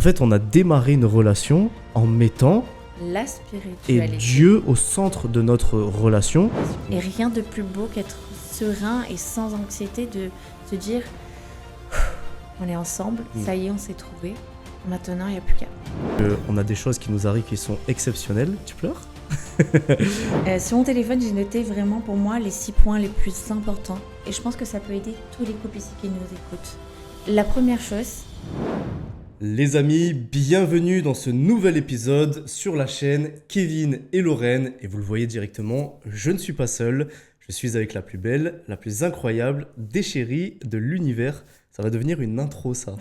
En fait, on a démarré une relation en mettant La spiritualité. Dieu au centre de notre relation. Et rien de plus beau qu'être serein et sans anxiété de se dire on est ensemble, ça y est, on s'est trouvé. Maintenant, il n'y a plus qu'à. On a des choses qui nous arrivent qui sont exceptionnelles. Tu pleures? Sur mon téléphone, j'ai noté vraiment pour moi les 6 points les plus importants. Et je pense que ça peut aider tous les couples ici qui nous écoutent. La première chose, Les amis, bienvenue dans ce nouvel épisode sur la chaîne Kevin et Lorraine. Et vous le voyez directement, je ne suis pas seul. Je suis avec la plus belle, la plus incroyable des chéries de l'univers. Ça va devenir une intro, ça.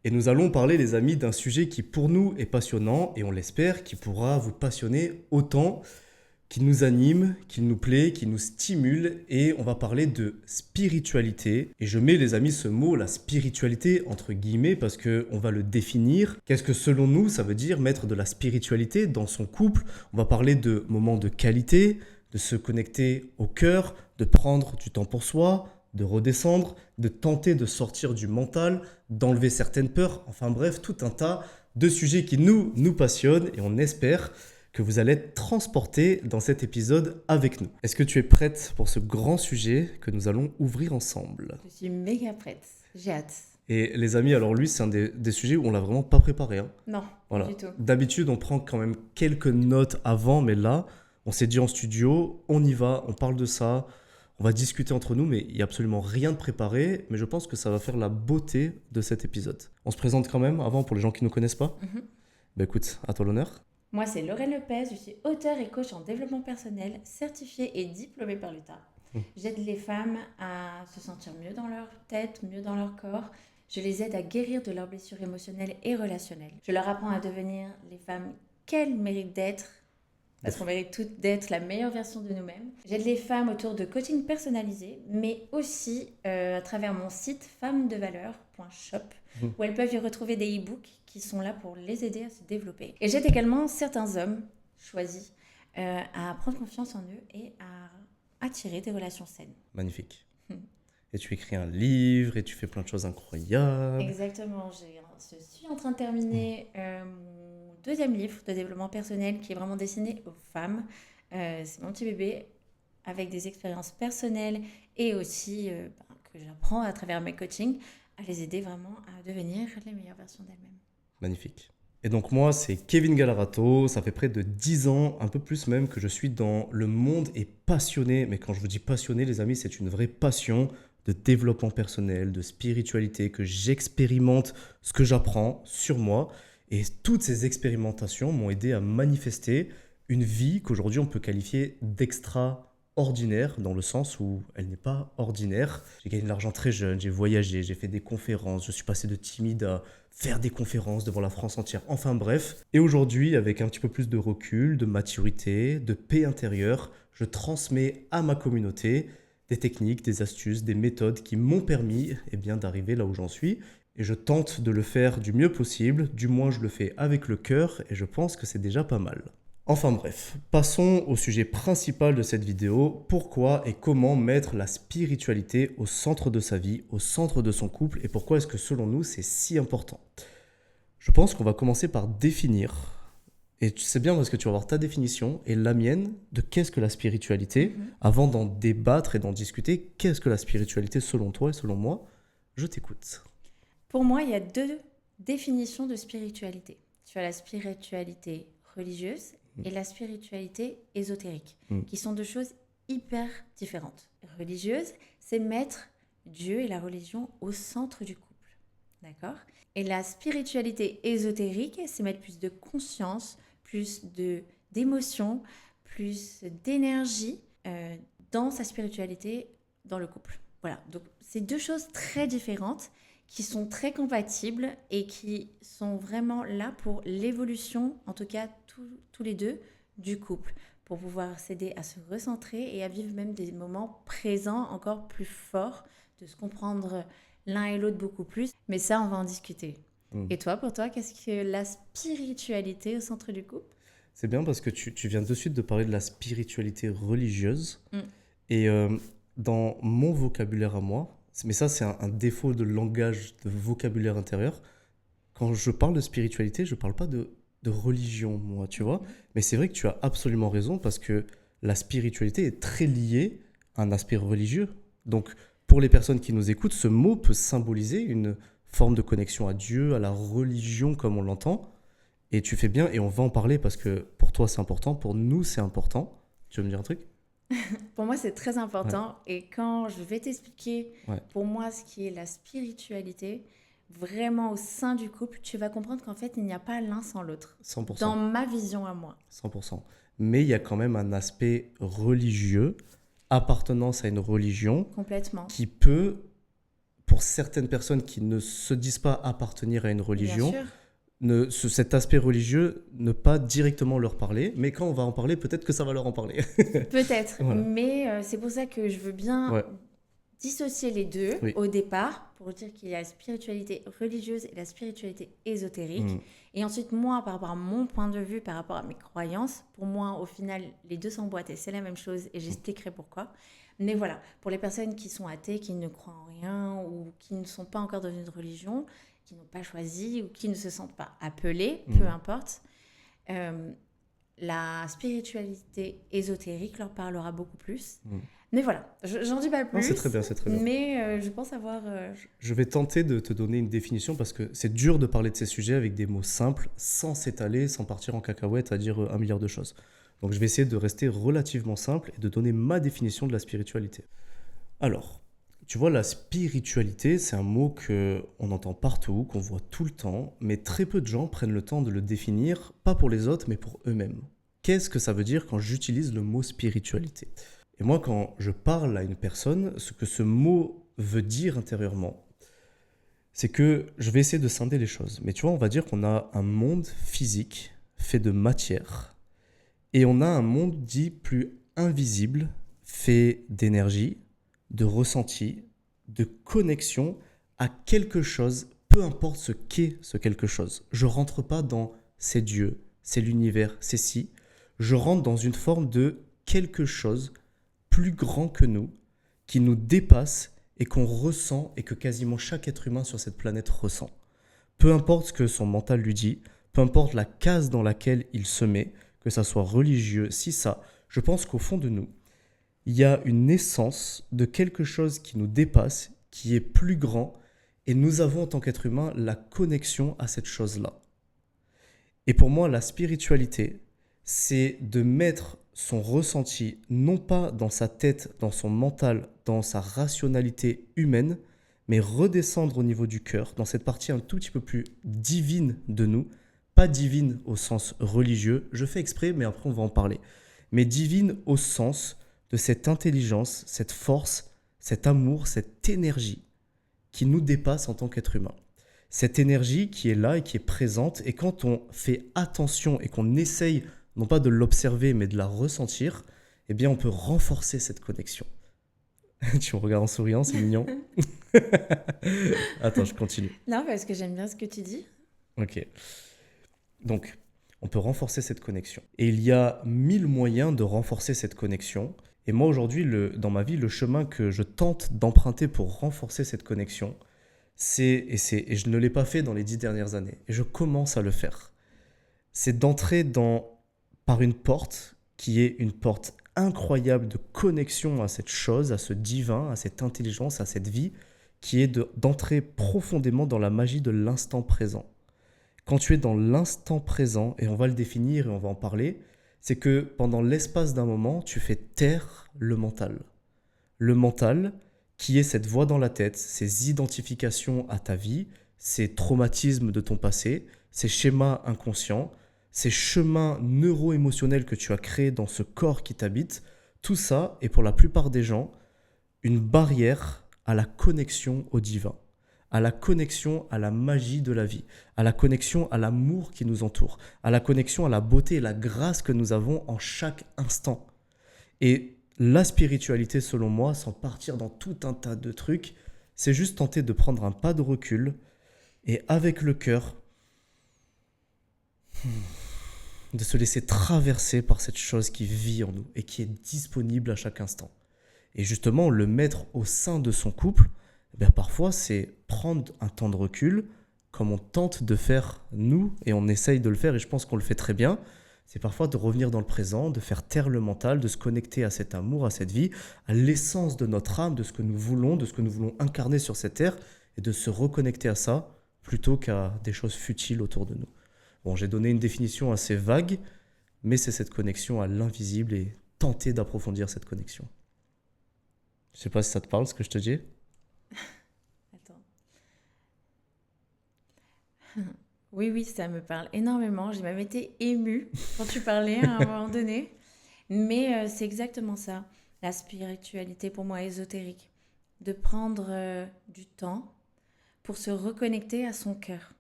Et nous allons parler, les amis, d'un sujet qui pour nous est passionnant et on l'espère qui pourra vous passionner autant, qui nous anime, qui nous plaît, qui nous stimule. Et on va parler de spiritualité. Et je mets, les amis, ce mot, la spiritualité, entre guillemets, parce qu'on va le définir. Qu'est-ce que selon nous, ça veut dire mettre de la spiritualité dans son couple? On va parler de moments de qualité, de se connecter au cœur, de prendre du temps pour soi, de redescendre, de tenter de sortir du mental, d'enlever certaines peurs. Enfin bref, tout un tas de sujets qui nous passionnent et on espère que vous allez être transportés dans cet épisode avec nous. Est-ce que tu es prête pour ce grand sujet que nous allons ouvrir ensemble? je suis méga prête. J'ai hâte. Et les amis, alors lui, c'est un des sujets où on l'a vraiment pas préparé, hein. Non, Voilà. pas du tout. D'habitude, on prend quand même quelques notes avant, mais là, on s'est dit en studio, on y va, on parle de ça, on va discuter entre nous, mais il n'y a absolument rien de préparé, mais je pense que ça va faire la beauté de cet épisode. On se présente quand même avant pour les gens qui ne nous connaissent pas. Bah écoute, à toi l'honneur. Moi, c'est Lorraine Lepez, je suis auteure et coach en développement personnel, certifiée et diplômée par l'État. J'aide les femmes à se sentir mieux dans leur tête, mieux dans leur corps. Je les aide à guérir de leurs blessures émotionnelles et relationnelles. Je leur apprends à devenir les femmes qu'elles méritent d'être, parce qu'on mérite toutes d'être la meilleure version de nous-mêmes. J'aide les femmes autour de coaching personnalisé, mais aussi à travers mon site femmesdevaleur.shop, où elles peuvent y retrouver des e-books qui sont là pour les aider à se développer. Et j'aide également certains hommes choisis à prendre confiance en eux et à attirer des relations saines. Magnifique. Et tu écris un livre et tu fais plein de choses incroyables. Exactement, je suis en train de terminer mon 2e livre de développement personnel qui est vraiment destiné aux femmes. C'est mon petit bébé avec des expériences personnelles et aussi que j'apprends à travers mes coachings à les aider vraiment à devenir les meilleures versions d'elles-mêmes. Magnifique. Et donc moi, c'est Kevin Galarato, ça fait près de 10 ans, un peu plus même, que je suis dans le monde et passionné, mais quand je vous dis passionné, les amis, c'est une vraie passion de développement personnel, de spiritualité, que j'expérimente ce que j'apprends sur moi. Et toutes ces expérimentations m'ont aidé à manifester une vie qu'aujourd'hui on peut qualifier d'extraordinaire, dans le sens où elle n'est pas ordinaire. J'ai gagné de l'argent très jeune, j'ai voyagé, j'ai fait des conférences, je suis passé de timide à faire des conférences devant la France entière, enfin bref. Et aujourd'hui, avec un petit peu plus de recul, de maturité, de paix intérieure, je transmets à ma communauté des techniques, des astuces, des méthodes qui m'ont permis d'arriver là où j'en suis. Et je tente de le faire du mieux possible, du moins je le fais avec le cœur et je pense que c'est déjà pas mal. Enfin bref, passons au sujet principal de cette vidéo, pourquoi et comment mettre la spiritualité au centre de sa vie, au centre de son couple et pourquoi est-ce que selon nous c'est si important. Je pense qu'on va commencer par définir, et c'est bien parce que tu vas avoir ta définition et la mienne de qu'est-ce que la spiritualité, avant d'en débattre et d'en discuter, qu'est-ce que la spiritualité selon toi et selon moi, je t'écoute. Pour moi, il y a 2 définitions de spiritualité. Tu as la spiritualité religieuse et la spiritualité ésotérique, qui sont 2 choses hyper différentes. Religieuse, c'est mettre Dieu et la religion au centre du couple, d'accord? Et la spiritualité ésotérique, c'est mettre plus de conscience, plus d'émotion, plus d'énergie dans sa spiritualité dans le couple. Voilà, donc c'est 2 choses très différentes qui sont très compatibles et qui sont vraiment là pour l'évolution, en tout cas tous les 2, du couple, pour pouvoir s'aider à se recentrer et à vivre même des moments présents encore plus forts, de se comprendre l'un et l'autre beaucoup plus. Mais ça, on va en discuter. Et toi, pour toi, qu'est-ce que la spiritualité au centre du couple? C'est bien parce que tu viens de suite de parler de la spiritualité religieuse. Et dans mon vocabulaire à moi, mais ça c'est un défaut de langage, de vocabulaire intérieur, quand je parle de spiritualité, je parle pas de religion, moi, tu vois. Mais c'est vrai que tu as absolument raison parce que la spiritualité est très liée à un aspect religieux. Donc, pour les personnes qui nous écoutent, ce mot peut symboliser une forme de connexion à Dieu, à la religion comme on l'entend. Et tu fais bien, et on va en parler parce que pour toi c'est important, pour nous c'est important. Tu veux me dire un truc? Pour moi, c'est très Ouais, important. Et quand je vais t'expliquer, ouais, pour moi, ce qui est la spiritualité, vraiment au sein du couple, tu vas comprendre qu'en fait, il n'y a pas l'un sans l'autre. Dans 100%, ma vision à moi, 100%. Mais il y a quand même un aspect religieux, appartenance à une religion, complètement. qui peut, pour certaines personnes qui ne se disent pas appartenir à une Bien religion, sûr, cet aspect religieux ne pas directement leur parler, mais quand on va en parler, peut-être que ça va leur en parler. peut-être. Voilà. Mais c'est pour ça que je veux bien Ouais, dissocier les deux oui. au départ pour dire qu'il y a la spiritualité religieuse et la spiritualité ésotérique. Mm, Et ensuite, moi, par rapport à mon point de vue, par rapport à mes croyances, pour moi, au final, les deux s'emboîtent et c'est la même chose et j'expliquerai pourquoi. Mais voilà, pour les personnes qui sont athées, qui ne croient en rien ou qui ne sont pas encore dans une religion, qui n'ont pas choisi ou qui ne se sentent pas appelées, peu mm, importe, euh, la spiritualité ésotérique leur parlera beaucoup plus. mm. Mais voilà, j'en dis pas Non, c'est très plus, bien, c'est très bien. mais je pense avoir... Je vais tenter de te donner une définition parce que c'est dur de parler de ces sujets avec des mots simples, sans s'étaler, sans partir en cacahuète à dire un milliard de choses. Donc je vais essayer de rester relativement simple et de donner ma définition de la spiritualité. Alors, tu vois, la spiritualité, c'est un mot que on entend partout, qu'on voit tout le temps, mais très peu de gens prennent le temps de le définir, pas pour les autres, mais pour eux-mêmes. Qu'est-ce que ça veut dire quand j'utilise le mot spiritualité? Et moi, quand je parle à une personne, ce que ce mot veut dire intérieurement, c'est que je vais essayer de scinder les choses. Mais tu vois, on va dire qu'on a un monde physique fait de matière et on a un monde dit plus invisible, fait d'énergie, de ressenti, de connexion à quelque chose, peu importe ce qu'est ce quelque chose. Je rentre pas dans c'est Dieu, c'est l'univers, c'est si. Je rentre dans une forme de quelque chose plus grand que nous, qui nous dépasse et qu'on ressent et que quasiment chaque être humain sur cette planète ressent. Peu importe ce que son mental lui dit, peu importe la case dans laquelle il se met, que ça soit religieux, si ça, je pense qu'au fond de nous, il y a une essence de quelque chose qui nous dépasse, qui est plus grand, et nous avons en tant qu'être humain la connexion à cette chose-là. Et pour moi, la spiritualité, c'est de mettre son ressenti non pas dans sa tête, dans son mental, dans sa rationalité humaine, mais redescendre au niveau du cœur, dans cette partie un tout petit peu plus divine de nous, pas divine au sens religieux, je fais exprès, mais après on va en parler, mais divine au sens de cette intelligence, cette force, cet amour, cette énergie qui nous dépasse en tant qu'être humain. Cette énergie qui est là et qui est présente, et quand on fait attention et qu'on essaye non pas de l'observer mais de la ressentir, eh bien on peut renforcer cette connexion. Tu me regardes en souriant, c'est mignon. Attends, je continue. Non, parce que j'aime bien ce que tu dis. Ok. Donc, on peut renforcer cette connexion. Et il y a 1000 moyens de renforcer cette connexion. Et moi, aujourd'hui, dans ma vie, le chemin que je tente d'emprunter pour renforcer cette connexion, et je ne l'ai pas fait dans les 10 dernières années, et je commence à le faire, c'est d'entrer par une porte qui est une porte incroyable de connexion à cette chose, à ce divin, à cette intelligence, à cette vie, qui est d'entrer profondément dans la magie de l'instant présent. Quand tu es dans l'instant présent, et on va le définir et on va en parler, c'est que pendant l'espace d'un moment, tu fais taire le mental. Le mental, qui est cette voix dans la tête, ces identifications à ta vie, ces traumatismes de ton passé, ces schémas inconscients, ces chemins neuro-émotionnels que tu as créés dans ce corps qui t'habite, tout ça est pour la plupart des gens une barrière à la connexion au divin, à la connexion à la magie de la vie, à la connexion à l'amour qui nous entoure, à la connexion à la beauté et la grâce que nous avons en chaque instant. Et la spiritualité, selon moi, sans partir dans tout un tas de trucs, c'est juste tenter de prendre un pas de recul et avec le cœur, de se laisser traverser par cette chose qui vit en nous et qui est disponible à chaque instant. Et justement, le mettre au sein de son couple, eh bien, parfois, c'est prendre un temps de recul, comme on tente de faire nous, et on essaye de le faire, et je pense qu'on le fait très bien, c'est parfois de revenir dans le présent, de faire taire le mental, de se connecter à cet amour, à cette vie, à l'essence de notre âme, de ce que nous voulons, de ce que nous voulons incarner sur cette terre, et de se reconnecter à ça, plutôt qu'à des choses futiles autour de nous. Bon, j'ai donné une définition assez vague, mais c'est cette connexion à l'invisible et tenter d'approfondir cette connexion. Je sais pas si ça te parle, ce que je te dis. Attends. Oui, ça me parle énormément. J'ai même été émue quand tu parlais à un moment donné. Mais c'est exactement ça. La spiritualité, pour moi, ésotérique. De prendre du temps pour se reconnecter à son cœur.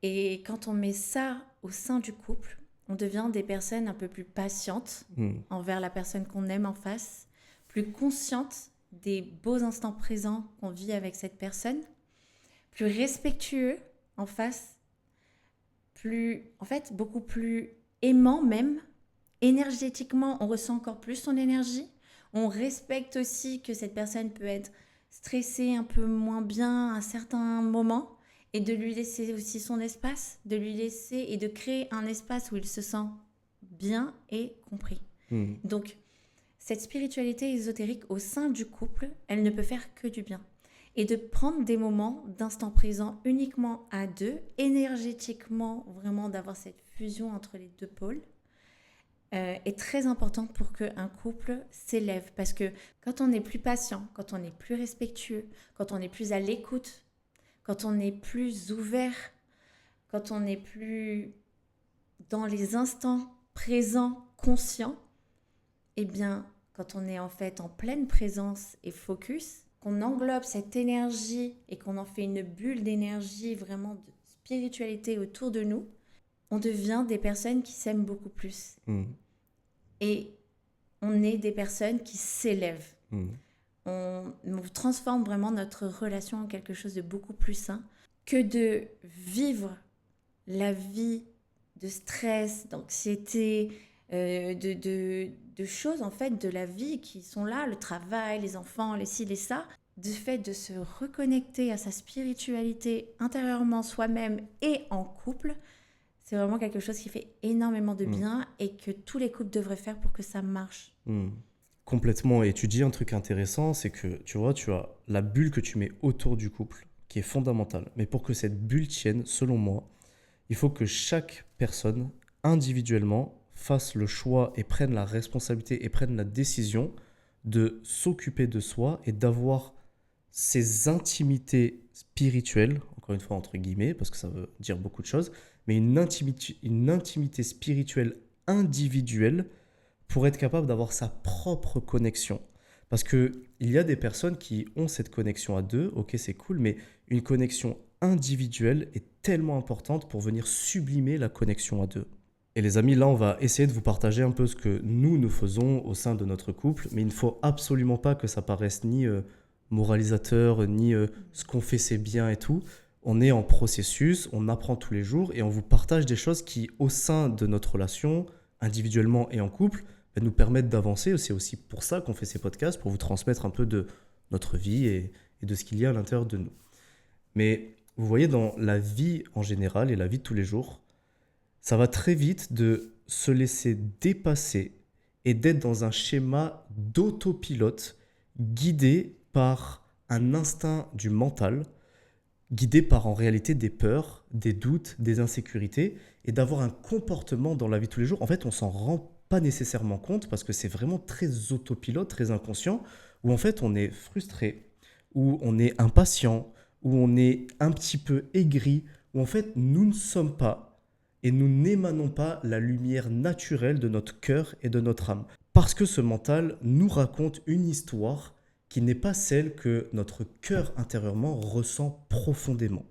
Et quand on met ça au sein du couple, on devient des personnes un peu plus patientes envers la personne qu'on aime en face, plus conscientes des beaux instants présents qu'on vit avec cette personne, plus respectueux en face, beaucoup plus aimant même. Énergétiquement, on ressent encore plus son énergie. On respecte aussi que cette personne peut être stressée, un peu moins bien à certains moments, et de lui laisser aussi son espace, de lui laisser et de créer un espace où il se sent bien et compris. Donc, cette spiritualité ésotérique au sein du couple, elle ne peut faire que du bien. Et de prendre des moments d'instant présent uniquement à deux, énergétiquement, vraiment d'avoir cette fusion entre les deux pôles, est très important pour qu'un couple s'élève. Parce que quand on est plus patient, quand on est plus respectueux, quand on est plus à l'écoute, quand on est plus ouvert, quand on est plus dans les instants présents, conscients, eh bien, quand on est en fait en pleine présence et focus, qu'on englobe cette énergie et qu'on en fait une bulle d'énergie, vraiment de spiritualité autour de nous, on devient des personnes qui s'aiment beaucoup plus. Et on est des personnes qui s'élèvent. On transforme vraiment notre relation en quelque chose de beaucoup plus sain que de vivre la vie de stress, d'anxiété, de choses en fait de la vie qui sont là, le travail, les enfants, les ci, les ça. Du fait de se reconnecter à sa spiritualité intérieurement soi-même et en couple, c'est vraiment quelque chose qui fait énormément de bien et que tous les couples devraient faire pour que ça marche. Complètement. Et tu dis un truc intéressant, c'est que tu vois, tu as la bulle que tu mets autour du couple qui est fondamentale. Mais pour que cette bulle tienne, selon moi, il faut que chaque personne, individuellement, fasse le choix et prenne la responsabilité et prenne la décision de s'occuper de soi et d'avoir ses intimités spirituelles, encore une fois entre guillemets, parce que ça veut dire beaucoup de choses, mais une intimité spirituelle individuelle pour être capable d'avoir sa propre connexion. Parce qu'il y a des personnes qui ont cette connexion à deux, ok c'est cool, mais une connexion individuelle est tellement importante pour venir sublimer la connexion à deux. Et les amis, là on va essayer de vous partager un peu ce que nous faisons au sein de notre couple, mais il ne faut absolument pas que ça paraisse ni moralisateur, ni ce qu'on fait c'est bien et tout. On est en processus, on apprend tous les jours et on vous partage des choses qui, au sein de notre relation, individuellement et en couple, nous permettent d'avancer. C'est aussi pour ça qu'on fait ces podcasts, pour vous transmettre un peu de notre vie et de ce qu'il y a à l'intérieur de nous. Mais vous voyez, dans la vie en général et la vie de tous les jours, ça va très vite de se laisser dépasser et d'être dans un schéma d'autopilote guidé par un instinct du mental, guidé par en réalité des peurs, des doutes, des insécurités, et d'avoir un comportement dans la vie de tous les jours. En fait, on s'en rend pas nécessairement compte parce que c'est vraiment très autopilote, très inconscient, où en fait on est frustré, où on est impatient, où on est un petit peu aigri, où en fait nous ne sommes pas et nous n'émanons pas la lumière naturelle de notre cœur et de notre âme. Parce que ce mental nous raconte une histoire qui n'est pas celle que notre cœur intérieurement ressent profondément.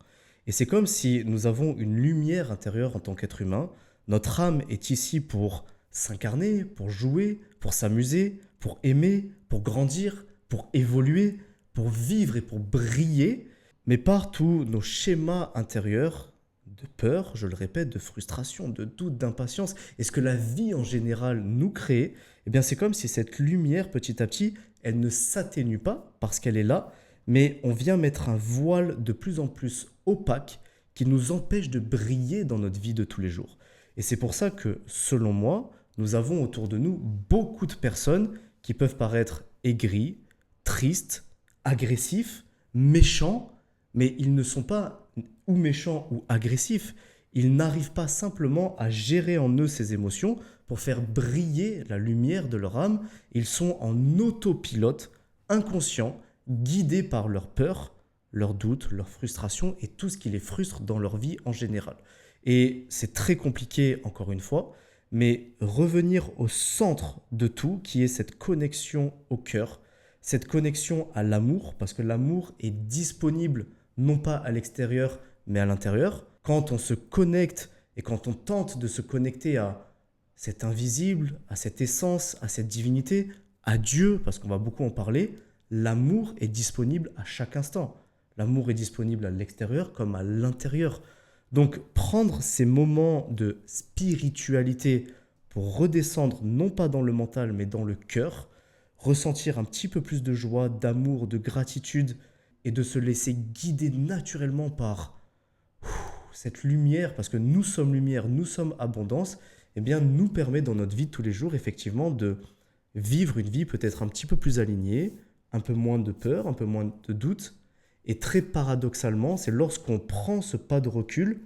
Et c'est comme si nous avons une lumière intérieure en tant qu'être humain. Notre âme est ici pour s'incarner, pour jouer, pour s'amuser, pour aimer, pour grandir, pour évoluer, pour vivre et pour briller. Mais par tous nos schémas intérieurs de peur, je le répète, de frustration, de doute, d'impatience, et ce que la vie en général nous crée, eh bien c'est comme si cette lumière, petit à petit, elle ne s'atténue pas parce qu'elle est là, mais on vient mettre un voile de plus en plus opaque qui nous empêchent de briller dans notre vie de tous les jours. Et c'est pour ça que, selon moi, nous avons autour de nous beaucoup de personnes qui peuvent paraître aigris, tristes, agressifs, méchants, mais ils ne sont pas ou méchants ou agressifs. Ils n'arrivent pas simplement à gérer en eux ces émotions pour faire briller la lumière de leur âme. Ils sont en autopilote, inconscients, guidés par leurs peurs, leurs doutes, leurs frustrations et tout ce qui les frustre dans leur vie en général. Et c'est très compliqué, encore une fois, mais revenir au centre de tout, qui est cette connexion au cœur, cette connexion à l'amour, parce que l'amour est disponible non pas à l'extérieur, mais à l'intérieur. Quand on se connecte et quand on tente de se connecter à cet invisible, à cette essence, à cette divinité, à Dieu, parce qu'on va beaucoup en parler, l'amour est disponible à chaque instant. L'amour est disponible à l'extérieur comme à l'intérieur. Donc prendre ces moments de spiritualité pour redescendre non pas dans le mental mais dans le cœur, ressentir un petit peu plus de joie, d'amour, de gratitude et de se laisser guider naturellement par cette lumière, parce que nous sommes lumière, nous sommes abondance, eh bien nous permet dans notre vie de tous les jours effectivement de vivre une vie peut-être un petit peu plus alignée, un peu moins de peur, un peu moins de doute. Et très paradoxalement, c'est lorsqu'on prend ce pas de recul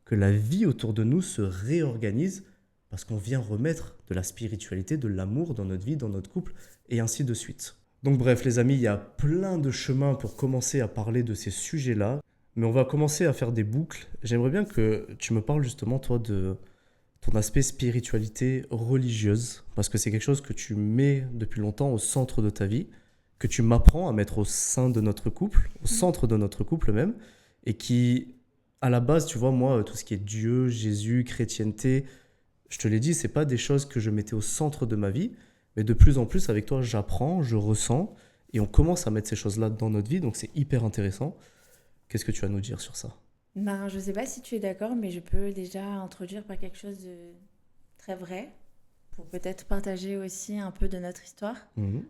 que la vie autour de nous se réorganise parce qu'on vient remettre de la spiritualité, de l'amour dans notre vie, dans notre couple, et ainsi de suite. Donc bref, les amis, il y a plein de chemins pour commencer à parler de ces sujets-là, mais on va commencer à faire des boucles. J'aimerais bien que tu me parles justement, toi, de ton aspect spiritualité religieuse, parce que c'est quelque chose que tu mets depuis longtemps au centre de ta vie, que tu m'apprends à mettre au sein de notre couple, au centre de notre couple même, et qui, à la base, tu vois, moi, tout ce qui est Dieu, Jésus, chrétienté, je te l'ai dit, c'est pas des choses que je mettais au centre de ma vie, mais de plus en plus, avec toi, j'apprends, je ressens, et on commence à mettre ces choses-là dans notre vie, donc c'est hyper intéressant. Qu'est-ce que tu as à nous dire sur ça? Ben, je ne sais pas si tu es d'accord, mais je peux déjà introduire par quelque chose de très vrai, pour peut-être partager aussi un peu de notre histoire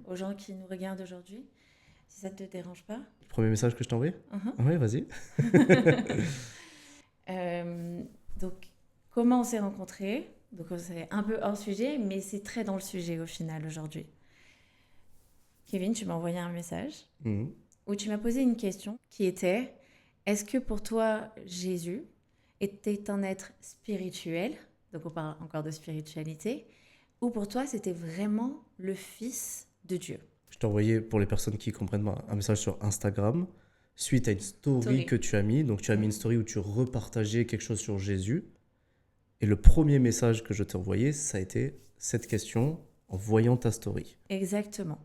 aux gens qui nous regardent aujourd'hui, si ça ne te dérange pas. Premier message que je t'ai envoyé? Oui, vas-y. Donc, comment on s'est rencontrés? Donc, c'est un peu hors sujet, mais c'est très dans le sujet au final aujourd'hui. Kevin, tu m'as envoyé un message où tu m'as posé une question qui était: est-ce que pour toi, Jésus était un être spirituel? Donc, on parle encore de spiritualité. Ou pour toi, c'était vraiment le Fils de Dieu? Je t'ai envoyé, pour les personnes qui comprennent pas, un message sur Instagram suite à une story que tu as mis. Donc, tu as mis une story où tu repartageais quelque chose sur Jésus. Et le premier message que je t'ai envoyé, ça a été cette question en voyant ta story. Exactement.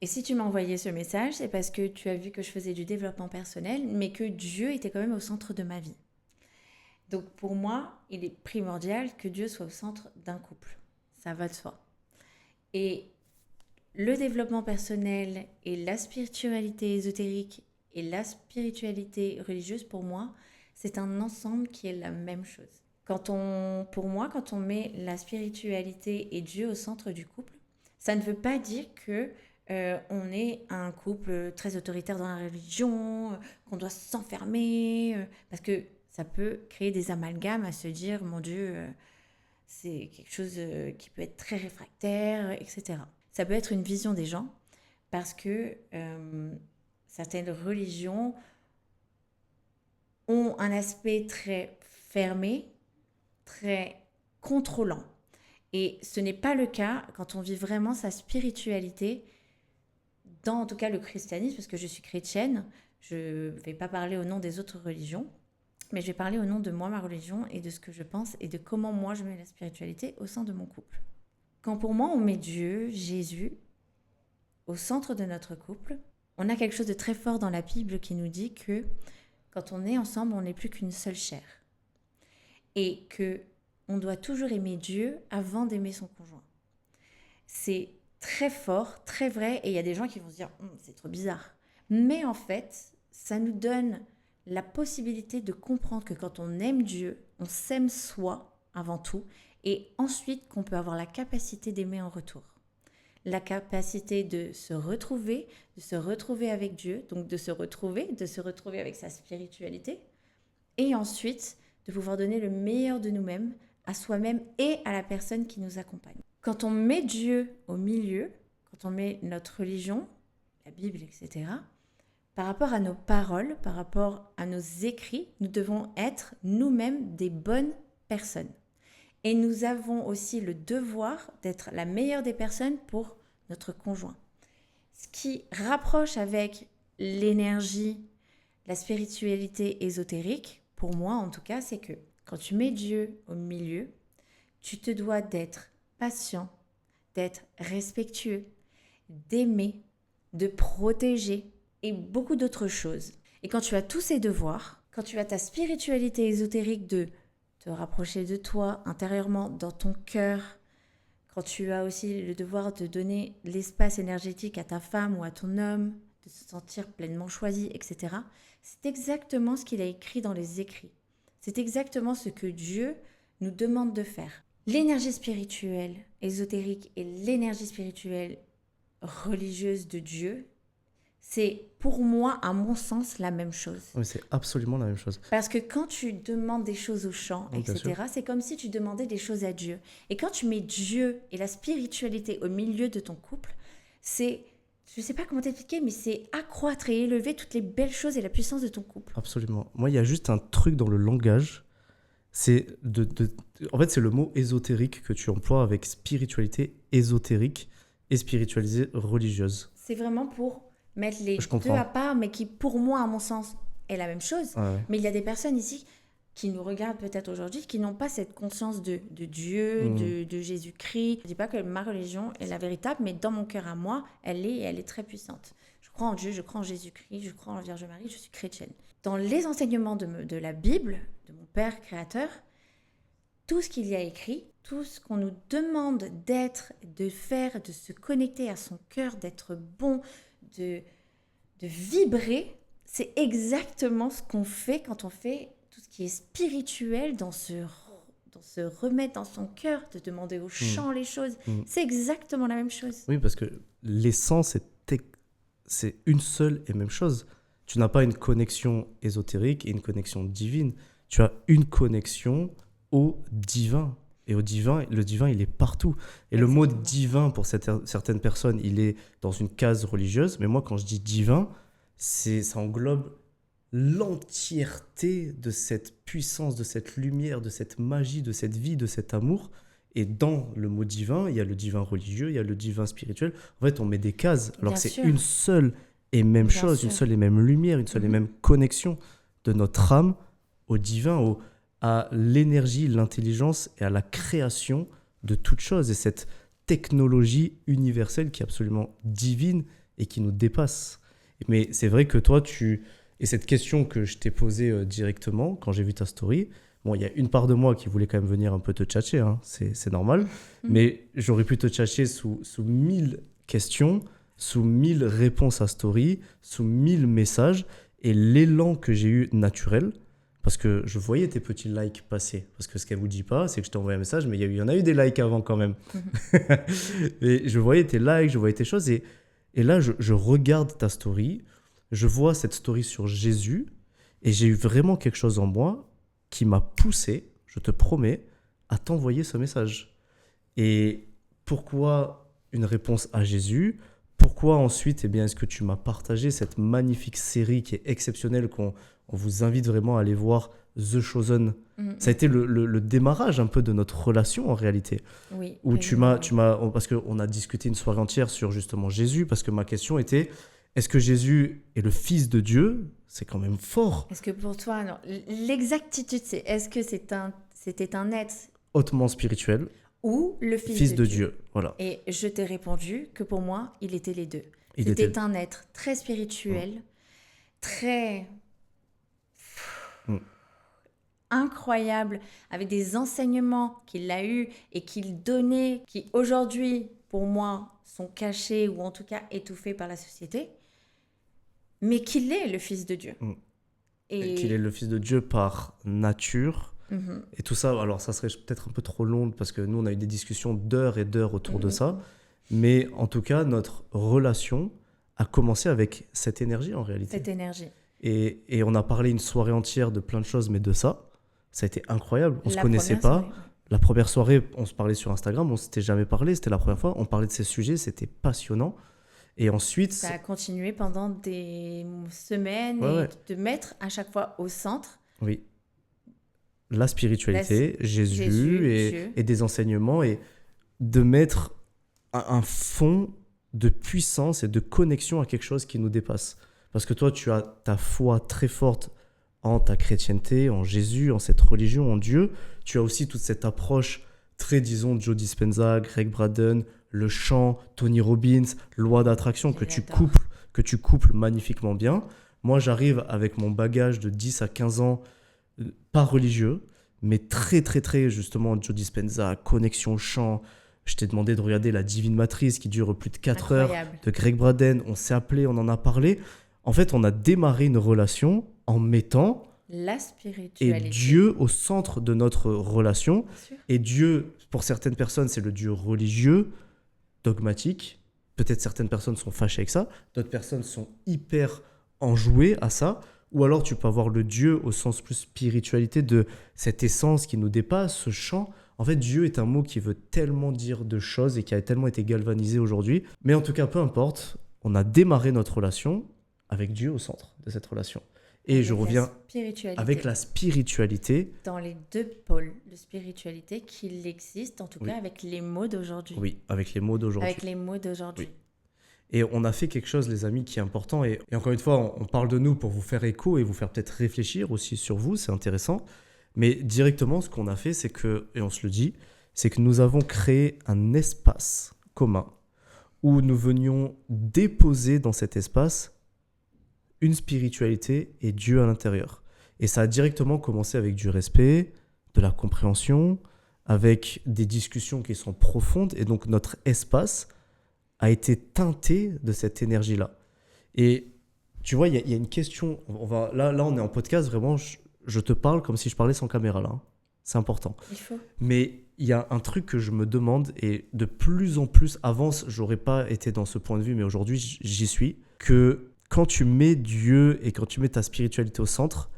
Et si tu m'as envoyé ce message, c'est parce que tu as vu que je faisais du développement personnel, mais que Dieu était quand même au centre de ma vie. Donc pour moi, il est primordial que Dieu soit au centre d'un couple. Ça va de soi. Et le développement personnel et la spiritualité ésotérique et la spiritualité religieuse, pour moi, c'est un ensemble qui est la même chose. Pour moi, quand on met la spiritualité et Dieu au centre du couple, ça ne veut pas dire que on est un couple très autoritaire dans la religion, qu'on doit s'enfermer, parce que ça peut créer des amalgames à se dire, mon Dieu, c'est quelque chose qui peut être très réfractaire, etc. Ça peut être une vision des gens, parce que certaines religions ont un aspect très fermé, très contrôlant. Et ce n'est pas le cas quand on vit vraiment sa spiritualité dans, en tout cas, le christianisme, parce que je suis chrétienne. Je ne vais pas parler au nom des autres religions, mais je vais parler au nom de moi, ma religion, et de ce que je pense, et de comment moi je mets la spiritualité au sein de mon couple. Quand pour moi on met Dieu, Jésus, au centre de notre couple, on a quelque chose de très fort dans la Bible qui nous dit que quand on est ensemble, on n'est plus qu'une seule chair. Et que on doit toujours aimer Dieu avant d'aimer son conjoint. C'est très fort, très vrai, et il y a des gens qui vont se dire c'est trop bizarre. Mais en fait, ça nous donne la possibilité de comprendre que quand on aime Dieu, on s'aime soi avant tout, et ensuite qu'on peut avoir la capacité d'aimer en retour. La capacité de se retrouver avec Dieu, donc de se retrouver avec sa spiritualité, et ensuite de pouvoir donner le meilleur de nous-mêmes à soi-même et à la personne qui nous accompagne. Quand on met Dieu au milieu, quand on met notre religion, la Bible, etc., par rapport à nos paroles, par rapport à nos écrits, nous devons être nous-mêmes des bonnes personnes. Et nous avons aussi le devoir d'être la meilleure des personnes pour notre conjoint. Ce qui rapproche avec l'énergie, la spiritualité ésotérique, pour moi en tout cas, c'est que quand tu mets Dieu au milieu, tu te dois d'être patient, d'être respectueux, d'aimer, de protéger et beaucoup d'autres choses. Et quand tu as tous ces devoirs, quand tu as ta spiritualité ésotérique de te rapprocher de toi intérieurement, dans ton cœur, quand tu as aussi le devoir de donner l'espace énergétique à ta femme ou à ton homme, de se sentir pleinement choisi, etc., c'est exactement ce qu'il a écrit dans les écrits. C'est exactement ce que Dieu nous demande de faire. L'énergie spirituelle ésotérique et l'énergie spirituelle religieuse de Dieu, c'est pour moi, à mon sens, la même chose. Oui, c'est absolument la même chose. Parce que quand tu demandes des choses aux champs, Oui, etc., c'est comme si tu demandais des choses à Dieu. Et quand tu mets Dieu et la spiritualité au milieu de ton couple, c'est, je ne sais pas comment t'expliquer, mais c'est accroître et élever toutes les belles choses et la puissance de ton couple. Absolument. Moi, il y a juste un truc dans le langage, c'est en fait, c'est le mot ésotérique que tu emploies avec spiritualité ésotérique et spiritualité religieuse. C'est vraiment pour mettre les Je deux comprends. à part, mais qui, pour moi, à mon sens, est la même chose. Ouais. Mais il y a des personnes ici qui nous regardent peut-être aujourd'hui, qui n'ont pas cette conscience de Dieu, de Jésus-Christ. Je ne dis pas que ma religion est la véritable, mais dans mon cœur à moi, elle est et elle est très puissante. Je crois en Dieu, je crois en Jésus-Christ, je crois en la Vierge Marie, je suis chrétienne. Dans les enseignements de la Bible, de mon Père créateur, tout ce qu'il y a écrit, tout ce qu'on nous demande d'être, de faire, de se connecter à son cœur, d'être bon, de vibrer, c'est exactement ce qu'on fait quand on fait tout ce qui est spirituel, dans se remettre dans son cœur, de demander aux chants les choses. C'est exactement la même chose. Oui, parce que l'essence, c'est une seule et même chose. Tu n'as pas une connexion ésotérique et une connexion divine. Tu as une connexion au divin. Et au divin, le divin, il est partout. Et le mot divin, pour certaines personnes, il est dans une case religieuse. Mais moi, quand je dis divin, ça englobe l'entièreté de cette puissance, de cette lumière, de cette magie, de cette vie, de cet amour. Et dans le mot divin, il y a le divin religieux, il y a le divin spirituel. En fait, on met des cases, alors que c'est une seule et même chose, une seule et même lumière, une seule et même connexion de notre âme au divin, à l'énergie, l'intelligence et à la création de toute chose. Et cette technologie universelle qui est absolument divine et qui nous dépasse. Mais c'est vrai que toi, et cette question que je t'ai posée directement quand j'ai vu ta story, bon, il y a une part de moi qui voulait quand même venir un peu te tchatcher, hein, c'est normal, mais j'aurais pu te tchatcher sous 1000 questions, sous 1000 réponses à story, sous 1000 messages, et l'élan que j'ai eu naturel, parce que je voyais tes petits likes passer, parce que ce qu'elle ne vous dit pas, c'est que je t'ai envoyé un message, mais il y en a eu des likes avant quand même. Et je voyais tes likes, je voyais tes choses, et là, je regarde ta story, je vois cette story sur Jésus, et j'ai eu vraiment quelque chose en moi qui m'a poussé, je te promets, à t'envoyer ce message. Et pourquoi une réponse à Jésus ? Pourquoi ensuite, est-ce que tu m'as partagé cette magnifique série qui est exceptionnelle, qu'on vous invite vraiment à aller voir, The Chosen. Ça a été le démarrage un peu de notre relation en réalité. Oui. Où parce qu'on a discuté une soirée entière sur justement Jésus, parce que ma question était, est-ce que Jésus est le Fils de Dieu ? C'est quand même fort. Est-ce que pour toi, non, l'exactitude, c'est est-ce que c'était un être hautement spirituel ou le Fils de Dieu. Voilà. Et je t'ai répondu que pour moi, il était les deux. C'était un être très spirituel, très incroyable, avec des enseignements qu'il a eus et qu'il donnait, qui aujourd'hui, pour moi, sont cachés ou en tout cas étouffés par la société, mais qu'il est le Fils de Dieu. Et qu'il est le Fils de Dieu par nature. Et tout ça, alors ça serait peut-être un peu trop long parce que nous, on a eu des discussions d'heures et d'heures autour de ça. Mais en tout cas, notre relation a commencé avec cette énergie en réalité. Cette énergie. Et on a parlé une soirée entière de plein de choses, mais de ça a été incroyable. On se La connaissait première pas. soirée. La première soirée, on se parlait sur Instagram, on s'était jamais parlé, c'était la première fois. On parlait de ces sujets, c'était passionnant. Et ensuite, Ça a continué pendant des semaines ouais, et ouais, de mettre à chaque fois au centre oui, la spiritualité, Jésus, Jésus Dieu. et des enseignements et de mettre un fond de puissance et de connexion à quelque chose qui nous dépasse. Parce que toi, tu as ta foi très forte en ta chrétienté, en Jésus, en cette religion, en Dieu. Tu as aussi toute cette approche très, disons, Joe Dispenza, Greg Braden, le chant, Tony Robbins, loi d'attraction Je que l'adore. tu couples magnifiquement bien. Moi, j'arrive avec mon bagage de 10 à 15 ans, pas religieux, mais très, très, très, justement, Joe Dispenza, connexion au chant. Je t'ai demandé de regarder La Divine Matrice qui dure plus de 4 heures, Incroyable. de Greg Braden. On s'est appelé, on en a parlé. En fait, on a démarré une relation en mettant La et spiritualité. Dieu au centre de notre relation. Bien sûr. Et Dieu, pour certaines personnes, c'est le Dieu religieux, dogmatique. Peut-être certaines personnes sont fâchées avec ça, d'autres personnes sont hyper enjouées à ça. Ou alors tu peux avoir le Dieu au sens plus spiritualité de cette essence qui nous dépasse, ce chant. En fait, Dieu est un mot qui veut tellement dire de choses et qui a tellement été galvanisé aujourd'hui. Mais en tout cas, peu importe, on a démarré notre relation avec Dieu au centre de cette relation. Et je Avec la reviens spiritualité. avec la spiritualité. Dans les deux pôles de spiritualité qu'il existe, en tout Oui. cas avec les mots d'aujourd'hui. Oui, avec les mots d'aujourd'hui. Avec les mots d'aujourd'hui. Oui. Et on a fait quelque chose, les amis, qui est important. Et encore une fois, on parle de nous pour vous faire écho et vous faire peut-être réfléchir aussi sur vous, c'est intéressant. Mais directement, ce qu'on a fait, c'est que, et on se le dit, c'est que nous avons créé un espace commun où nous venions déposer dans cet espace une spiritualité et Dieu à l'intérieur. Et ça a directement commencé avec du respect, de la compréhension, avec des discussions qui sont profondes. Et donc notre espace a été teinté de cette énergie-là. Et tu vois, il y a une question. Là, on est en podcast, vraiment, je te parle comme si je parlais sans caméra, là. Hein. C'est important. Il faut. Mais il y a un truc que je me demande, et de plus en plus, avant, j'aurais pas été dans ce point de vue, mais aujourd'hui, j'y suis, que quand tu mets Dieu et quand tu mets ta spiritualité au centre,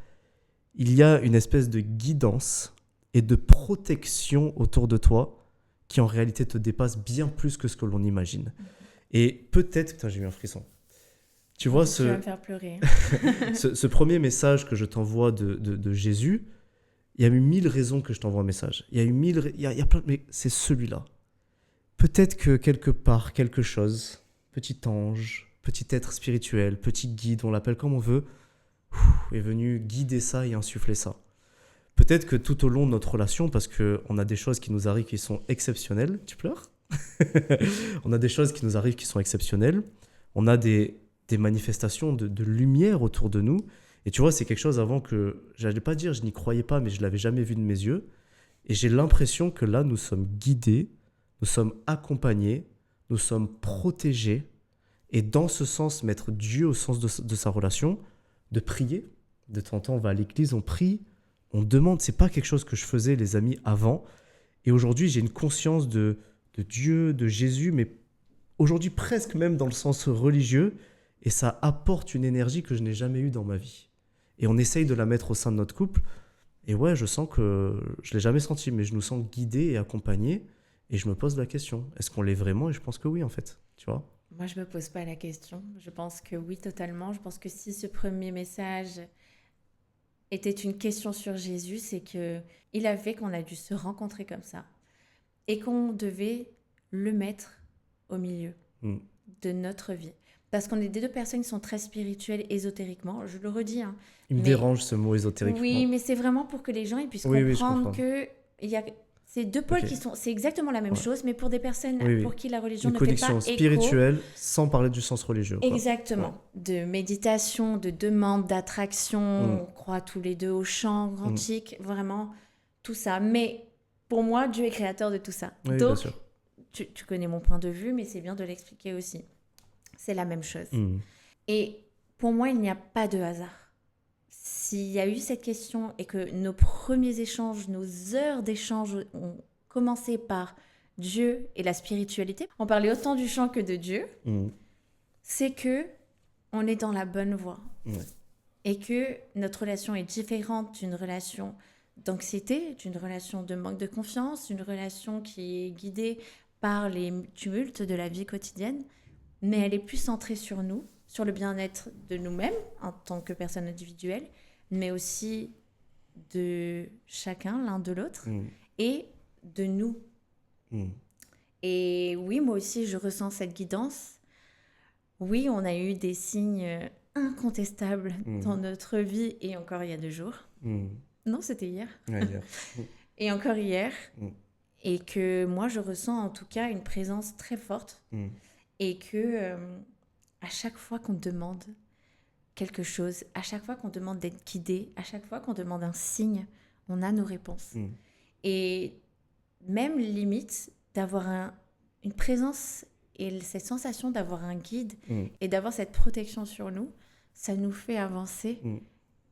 il y a une espèce de guidance et de protection autour de toi qui en réalité te dépasse bien plus que ce que l'on imagine. Et peut-être... Putain, j'ai eu un frisson. Tu vois, Tu vas me faire pleurer. ce premier message que je t'envoie de Jésus, il y a eu 1000 raisons que je t'envoie un message. Il y a eu 1000... Il y a plein... Mais c'est celui-là. Peut-être que quelque part, quelque chose, petit ange, petit être spirituel, petit guide, on l'appelle comme on veut, est venu guider ça et insuffler ça. Peut-être que tout au long de notre relation, parce qu'on a des choses qui nous arrivent qui sont exceptionnelles. Tu pleures? On a des choses qui nous arrivent qui sont exceptionnelles. On a des manifestations de lumière autour de nous. Et tu vois, c'est quelque chose avant que, j'allais pas dire, je n'y croyais pas, mais je l'avais jamais vu de mes yeux. Et j'ai l'impression que là, nous sommes guidés, nous sommes accompagnés, nous sommes protégés. Et dans ce sens, mettre Dieu au sens de sa relation, de prier. De temps en temps, on va à l'église, on prie, on demande. C'est pas quelque chose que je faisais, les amis, avant. Et aujourd'hui, j'ai une conscience de Dieu, de Jésus, mais aujourd'hui presque même dans le sens religieux. Et ça apporte une énergie que je n'ai jamais eue dans ma vie. Et on essaye de la mettre au sein de notre couple. Et ouais, je sens que je ne l'ai jamais senti, mais je nous sens guidés et accompagnés. Et je me pose la question, est-ce qu'on l'est vraiment? Et je pense que oui, en fait. Tu vois? Moi, je me pose pas la question. Je pense que oui, totalement. Je pense que si ce premier message était une question sur Jésus, c'est que il a fait qu'on a dû se rencontrer comme ça et qu'on devait le mettre au milieu de notre vie. Parce qu'on est des deux personnes qui sont très spirituelles ésotériquement. Je le redis. Hein, Il me dérange ce mot ésotériquement. Oui, mais c'est vraiment pour que les gens ils puissent comprendre que il y a ces deux pôles qui sont, c'est exactement la même chose, mais pour des personnes pour qui la religion ne fait pas écho. Une connexion spirituelle sans parler du sens religieux. Quoi. Exactement. Ouais. De méditation, de demande, d'attraction. On croit tous les deux au chant quantique, vraiment tout ça. Mais pour moi, Dieu est créateur de tout ça. Oui, donc, bien sûr. Tu connais mon point de vue, mais c'est bien de l'expliquer aussi. C'est la même chose. Et pour moi, il n'y a pas de hasard. S'il y a eu cette question et que nos premiers échanges, nos heures d'échange ont commencé par Dieu et la spiritualité, on parlait autant du chant que de Dieu, c'est que on est dans la bonne voie. et que notre relation est différente d'une relation d'anxiété, d'une relation de manque de confiance, d'une relation qui est guidée par les tumultes de la vie quotidienne, mais elle est plus centrée sur nous, sur le bien-être de nous-mêmes en tant que personnes individuelles, mais aussi de chacun, l'un de l'autre, et de nous. Et oui, moi aussi, je ressens cette guidance. Oui, on a eu des signes incontestables dans notre vie, et encore il y a 2 jours. Non, c'était hier. Ouais, hier. Et encore hier. Et que moi, je ressens en tout cas une présence très forte. Et que à chaque fois qu'on demande quelque chose, à chaque fois qu'on demande d'être guidé, à chaque fois qu'on demande un signe, on a nos réponses. Et même limite d'avoir une présence et cette sensation d'avoir un guide et d'avoir cette protection sur nous, ça nous fait avancer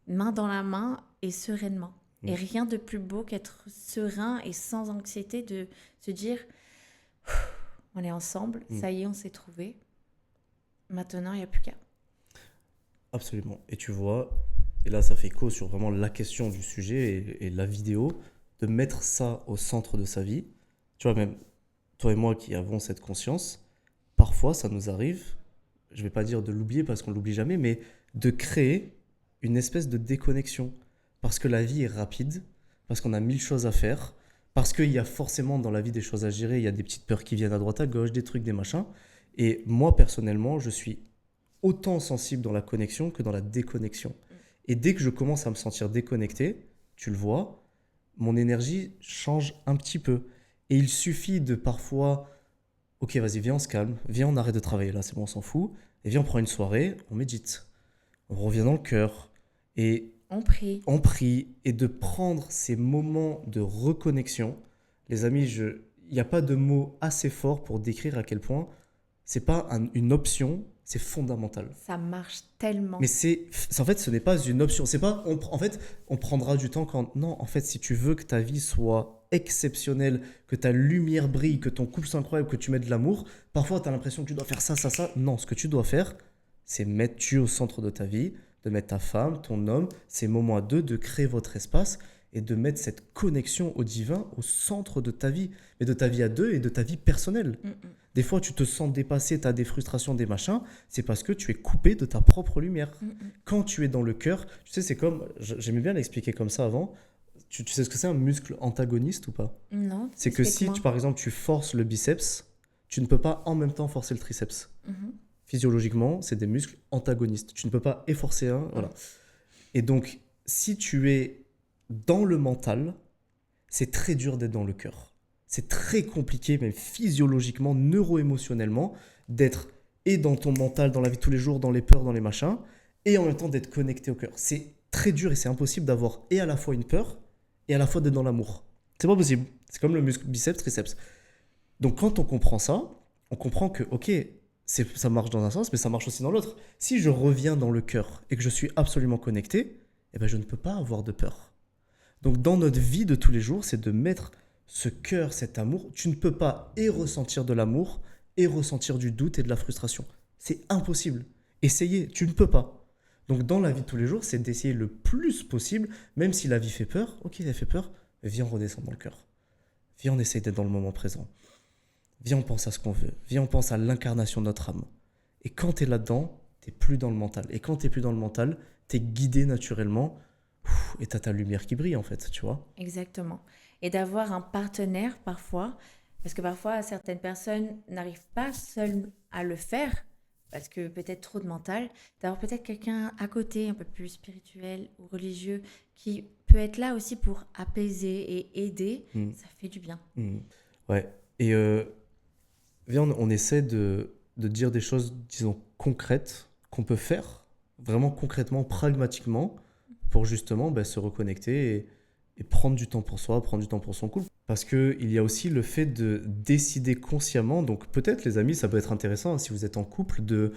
main dans la main et sereinement. Et rien de plus beau qu'être serein et sans anxiété, de se dire on est ensemble, ça y est, on s'est trouvé. Maintenant, il n'y a plus qu'à. Absolument. Et tu vois, et là ça fait écho sur vraiment la question du sujet et la vidéo, de mettre ça au centre de sa vie. Tu vois, même toi et moi qui avons cette conscience, parfois ça nous arrive, je vais pas dire de l'oublier parce qu'on l'oublie jamais, mais de créer une espèce de déconnexion. Parce que la vie est rapide, parce qu'on a 1000 choses à faire, parce qu'il y a forcément dans la vie des choses à gérer, il y a des petites peurs qui viennent à droite à gauche, des trucs, des machins. Et moi personnellement, je suis autant sensible dans la connexion que dans la déconnexion. Et dès que je commence à me sentir déconnecté, tu le vois, mon énergie change un petit peu. Et il suffit de parfois, ok, vas-y, viens, on se calme, viens, on arrête de travailler là, c'est bon, on s'en fout, et viens, on prend une soirée, on médite, on revient dans le cœur, et on prie, et de prendre ces moments de reconnexion. Les amis, il n'y a pas de mots assez forts pour décrire à quel point c'est pas une option, c'est fondamental. Ça marche tellement. Mais en fait, ce n'est pas une option. C'est pas, en fait, on prendra du temps quand... Non, en fait, si tu veux que ta vie soit exceptionnelle, que ta lumière brille, que ton couple soit incroyable, que tu mettes de l'amour, parfois, tu as l'impression que tu dois faire ça, ça, ça. Non, ce que tu dois faire, c'est mettre Dieu au centre de ta vie, de mettre ta femme, ton homme, ces moments à deux, de créer votre espace et de mettre cette connexion au divin au centre de ta vie, mais de ta vie à deux et de ta vie personnelle. Des fois, tu te sens dépassé, tu as des frustrations, des machins, c'est parce que tu es coupé de ta propre lumière. Quand tu es dans le cœur, tu sais, c'est comme, j'aimais bien l'expliquer comme ça avant, tu sais ce que c'est un muscle antagoniste ou pas? Non. C'est que si, par exemple, tu forces le biceps, tu ne peux pas en même temps forcer le triceps. Physiologiquement, c'est des muscles antagonistes. Tu ne peux pas efforcer un, voilà. Et donc, si tu es dans le mental, c'est très dur d'être dans le cœur. C'est très compliqué, même physiologiquement, neuro-émotionnellement, d'être et dans ton mental, dans la vie de tous les jours, dans les peurs, dans les machins, et en même temps d'être connecté au cœur. C'est très dur et c'est impossible d'avoir et à la fois une peur et à la fois d'être dans l'amour. C'est pas possible. C'est comme le muscle biceps, triceps. Donc quand on comprend ça, on comprend que, ok, ça marche dans un sens, mais ça marche aussi dans l'autre. Si je reviens dans le cœur et que je suis absolument connecté, eh ben je ne peux pas avoir de peur. Donc dans notre vie de tous les jours, c'est de mettre ce cœur, cet amour. Tu ne peux pas et ressentir de l'amour et ressentir du doute et de la frustration. C'est impossible. Essayez, tu ne peux pas. Donc dans la vie de tous les jours, c'est d'essayer le plus possible, même si la vie fait peur. Ok, elle fait peur, mais viens, on redescend dans le cœur. Viens, on essaye d'être dans le moment présent. Viens, on pense à ce qu'on veut. Viens, on pense à l'incarnation de notre âme. Et quand tu es là-dedans, tu n'es plus dans le mental. Et quand tu n'es plus dans le mental, tu es guidé naturellement et tu as ta lumière qui brille, en fait, tu vois. Exactement. Et d'avoir un partenaire parfois, parce que parfois, certaines personnes n'arrivent pas seules à le faire, parce que peut-être trop de mental, d'avoir peut-être quelqu'un à côté, un peu plus spirituel ou religieux, qui peut être là aussi pour apaiser et aider, ça fait du bien. Ouais. Et viens, on essaie de dire des choses, disons, concrètes, qu'on peut faire, vraiment concrètement, pragmatiquement, pour justement se reconnecter et prendre du temps pour soi, prendre du temps pour son couple. Parce qu'il y a aussi le fait de décider consciemment, donc peut-être les amis, ça peut être intéressant, hein, si vous êtes en couple, de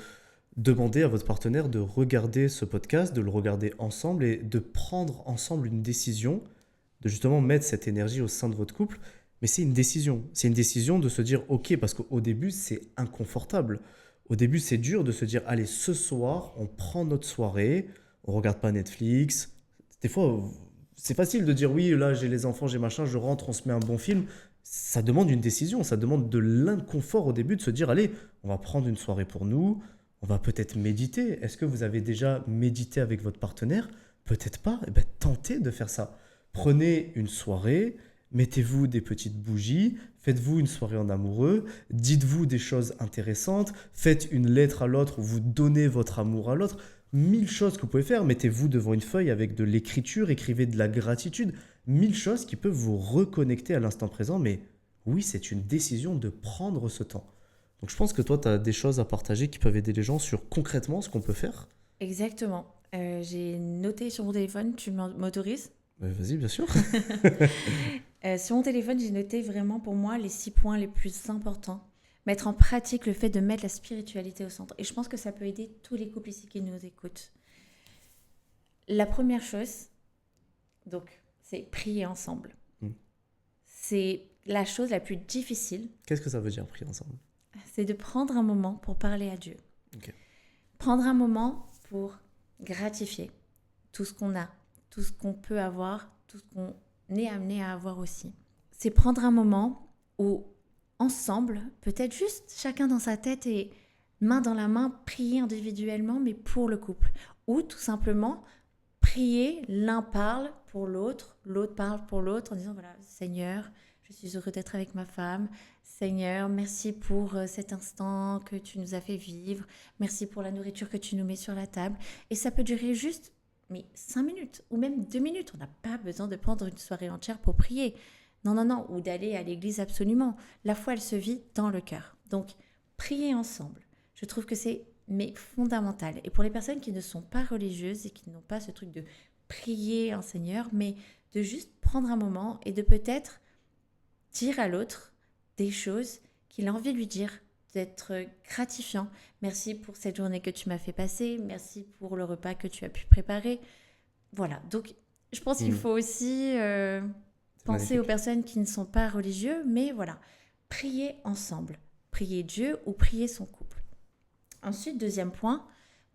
demander à votre partenaire de regarder ce podcast, de le regarder ensemble et de prendre ensemble une décision, de justement mettre cette énergie au sein de votre couple. Mais c'est une décision. C'est une décision de se dire ok, parce qu'au début, c'est inconfortable. Au début, c'est dur de se dire allez, ce soir, on prend notre soirée, on regarde pas Netflix. Des fois, c'est facile de dire oui, là j'ai les enfants, j'ai machin, je rentre, on se met un bon film. Ça demande une décision, ça demande de l'inconfort au début de se dire allez, on va prendre une soirée pour nous, on va peut-être méditer. Est-ce que vous avez déjà médité avec votre partenaire? Peut-être pas. Eh ben, tentez de faire ça. Prenez une soirée, mettez-vous des petites bougies, faites-vous une soirée en amoureux, dites-vous des choses intéressantes, faites une lettre à l'autre, vous donnez votre amour à l'autre. 1000 choses que vous pouvez faire. Mettez-vous devant une feuille avec de l'écriture, écrivez de la gratitude. 1000 choses qui peuvent vous reconnecter à l'instant présent. Mais oui, c'est une décision de prendre ce temps. Donc je pense que toi, tu as des choses à partager qui peuvent aider les gens sur concrètement ce qu'on peut faire. Exactement. J'ai noté sur mon téléphone, tu m'autorises? Vas-y, bien sûr. Sur mon téléphone, j'ai noté vraiment pour moi les 6 points les plus importants. Mettre en pratique le fait de mettre la spiritualité au centre. Et je pense que ça peut aider tous les couples ici qui nous écoutent. La première chose, donc, c'est prier ensemble. Mm. C'est la chose la plus difficile, Qu'est-ce que ça veut dire prier ensemble? c'est de prendre un moment pour parler à Dieu. Ok. Prendre un moment pour gratifier tout ce qu'on a, tout ce qu'on peut avoir, tout ce qu'on est amené à avoir aussi. C'est prendre un moment où, ensemble, peut-être juste chacun dans sa tête et main dans la main, prier individuellement, mais pour le couple. Ou tout simplement, prier, l'un parle pour l'autre, l'autre parle pour l'autre en disant, voilà, Seigneur, je suis heureux d'être avec ma femme. Seigneur, merci pour cet instant que tu nous as fait vivre. Merci pour la nourriture que tu nous mets sur la table. Et ça peut durer juste 5 minutes ou même 2 minutes. On n'a pas besoin de prendre une soirée entière pour prier. Non, non, non. Ou d'aller à l'église absolument. La foi, elle se vit dans le cœur. Donc, prier ensemble. Je trouve que c'est fondamental. Et pour les personnes qui ne sont pas religieuses et qui n'ont pas ce truc de prier un Seigneur, mais de juste prendre un moment et de peut-être dire à l'autre des choses qu'il a envie de lui dire, d'être gratifiant. Merci pour cette journée que tu m'as fait passer, merci pour le repas que tu as pu préparer. Voilà, donc je pense qu'il faut aussi penser magnifique. aux personnes qui ne sont pas religieux, mais voilà, prier ensemble, prier Dieu ou prier son couple. Ensuite, deuxième point,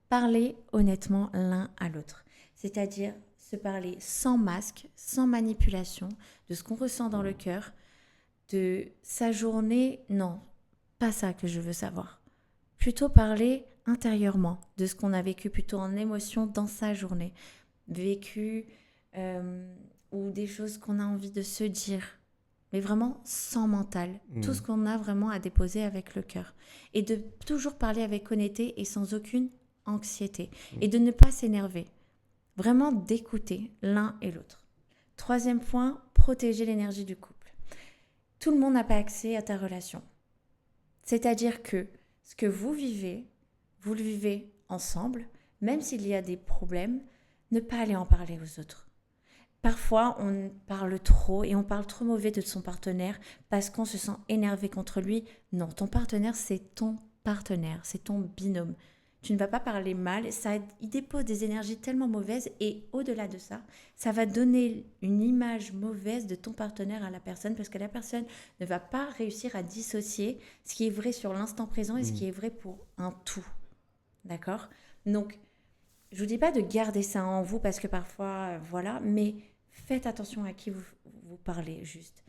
parler honnêtement l'un à l'autre, c'est-à-dire se parler sans masque, sans manipulation, de ce qu'on ressent dans le cœur, de sa journée, non, pas ça que je veux savoir. Plutôt parler intérieurement de ce qu'on a vécu plutôt en émotion dans sa journée. Vécu ou des choses qu'on a envie de se dire. Mais vraiment sans mental. Tout ce qu'on a vraiment à déposer avec le cœur. Et de toujours parler avec honnêteté et sans aucune anxiété. Et de ne pas s'énerver. Vraiment d'écouter l'un et l'autre. Troisième point, protéger l'énergie du couple. Tout le monde n'a pas accès à ta relation. C'est-à-dire que ce que vous le vivez ensemble, même s'il y a des problèmes, ne pas aller en parler aux autres. Parfois, on parle trop et on parle trop mauvais de son partenaire parce qu'on se sent énervé contre lui. Non, ton partenaire, c'est ton partenaire, c'est ton binôme. Tu ne vas pas parler mal, il dépose des énergies tellement mauvaises et au-delà de ça, ça va donner une image mauvaise de ton partenaire à la personne parce que la personne ne va pas réussir à dissocier ce qui est vrai sur l'instant présent et ce qui est vrai pour un tout. D'accord ? Donc, je ne vous dis pas de garder ça en vous parce que parfois, voilà, mais faites attention à qui vous parlez juste.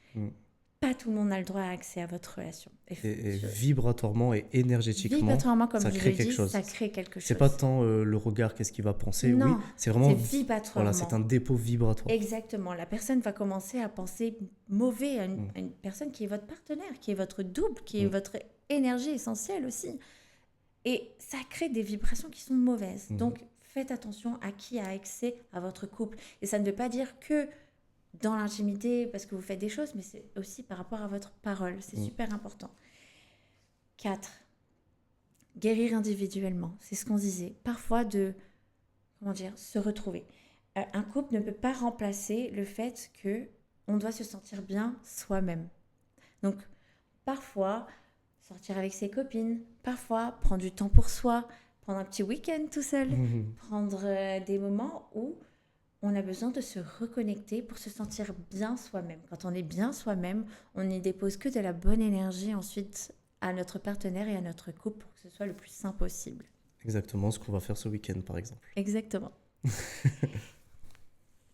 Pas tout le monde a le droit à accès à votre relation. Et vibratoirement et énergétiquement, vibratoirement, comme ça je crée l'ai quelque dit, chose. ça crée quelque chose. C'est pas tant le regard, qu'est-ce qu'il va penser, non, oui, c'est vraiment c'est vibratoirement. voilà, c'est un dépôt vibratoire. Exactement. La personne va commencer à penser mauvais à une personne qui est votre partenaire, qui est votre double, qui est votre énergie essentielle aussi. Et ça crée des vibrations qui sont mauvaises. Donc, faites attention à qui a accès à votre couple. Et ça ne veut pas dire que dans l'intimité, parce que vous faites des choses, mais c'est aussi par rapport à votre parole. C'est super important. 4. Guérir individuellement. C'est ce qu'on disait. Parfois se retrouver. Un couple ne peut pas remplacer le fait qu'on doit se sentir bien soi-même. Donc, parfois, sortir avec ses copines, parfois, prendre du temps pour soi, prendre un petit week-end tout seul, prendre des moments où on a besoin de se reconnecter pour se sentir bien soi-même. Quand on est bien soi-même, on n'y dépose que de la bonne énergie ensuite à notre partenaire et à notre couple pour que ce soit le plus sain possible. Exactement ce qu'on va faire ce week-end, par exemple. Exactement.